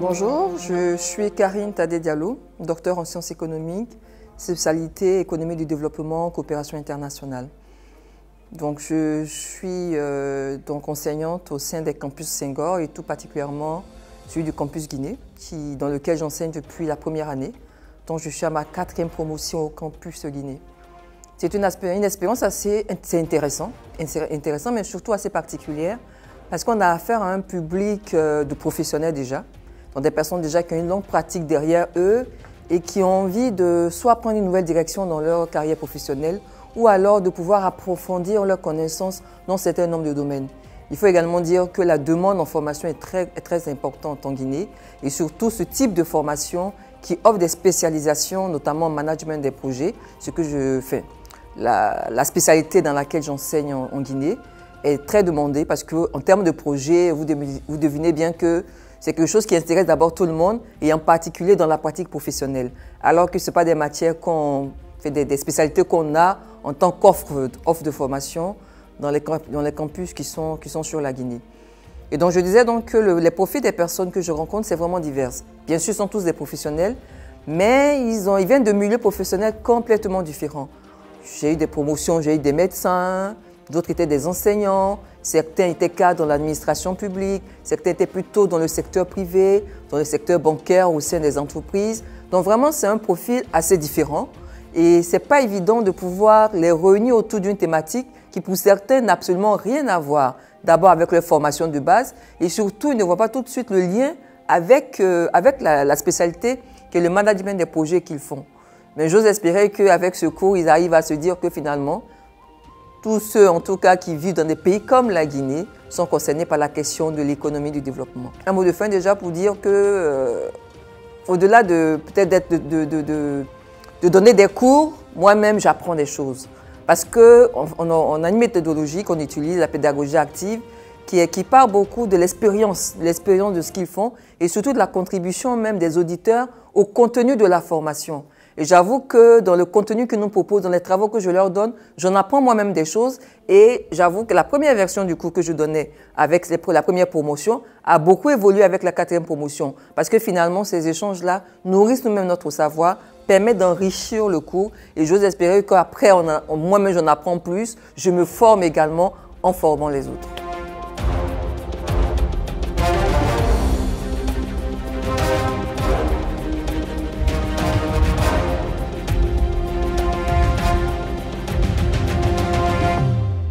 Bonjour, je suis Karine Tadé Diallo, docteur en sciences économiques, spécialité économie du développement, coopération internationale. Donc, je suis enseignante au sein des campus Senghor et tout particulièrement celui du campus Guinée, dans lequel j'enseigne depuis la première année. Donc, je suis à ma 4e promotion au campus Guinée. C'est une expérience assez intéressante, mais surtout assez particulière parce qu'on a affaire à un public de professionnels déjà, donc des personnes déjà qui ont une longue pratique derrière eux et qui ont envie de soit prendre une nouvelle direction dans leur carrière professionnelle ou alors de pouvoir approfondir leurs connaissances dans un certain nombre de domaines. Il faut également dire que la demande en formation est très importante en Guinée et surtout ce type de formation qui offre des spécialisations, notamment en management des projets, ce que je fais. La spécialité dans laquelle j'enseigne en Guinée est très demandée parce qu'en termes de projet, vous devinez bien que c'est quelque chose qui intéresse d'abord tout le monde et en particulier dans la pratique professionnelle. Alors que ce n'est pas des matières des spécialités qu'on a en tant qu'offre de formation dans les campus qui sont sur la Guinée. Et donc je disais donc que les profils des personnes que je rencontre, c'est vraiment divers. Bien sûr, ils sont tous des professionnels, mais ils viennent de milieux professionnels complètement différents. J'ai eu des promotions, j'ai eu des médecins, d'autres étaient des enseignants, certains étaient cadres dans l'administration publique, certains étaient plutôt dans le secteur privé, dans le secteur bancaire au sein des entreprises. Donc vraiment, c'est un profil assez différent et ce n'est pas évident de pouvoir les réunir autour d'une thématique qui pour certains n'a absolument rien à voir. D'abord avec leur formation de base et surtout, ils ne voient pas tout de suite le lien avec la spécialité qui est le management des projets qu'ils font. Mais j'ose espérer qu'avec ce cours, ils arrivent à se dire que finalement, tous ceux en tout cas qui vivent dans des pays comme la Guinée sont concernés par la question de l'économie du développement. Un mot de fin déjà pour dire que, au-delà de peut-être de donner des cours, moi-même j'apprends des choses. Parce qu'on a une méthodologie qu'on utilise, la pédagogie active, qui part beaucoup de l'expérience de ce qu'ils font et surtout de la contribution même des auditeurs au contenu de la formation. Et j'avoue que dans le contenu que nous proposons, dans les travaux que je leur donne, j'en apprends moi-même des choses et j'avoue que la première version du cours que je donnais avec la première promotion a beaucoup évolué avec la 4e promotion parce que finalement ces échanges-là nourrissent nous-mêmes notre savoir, permettent d'enrichir le cours et j'ose espérer qu'après moi-même j'en apprends plus, je me forme également en formant les autres.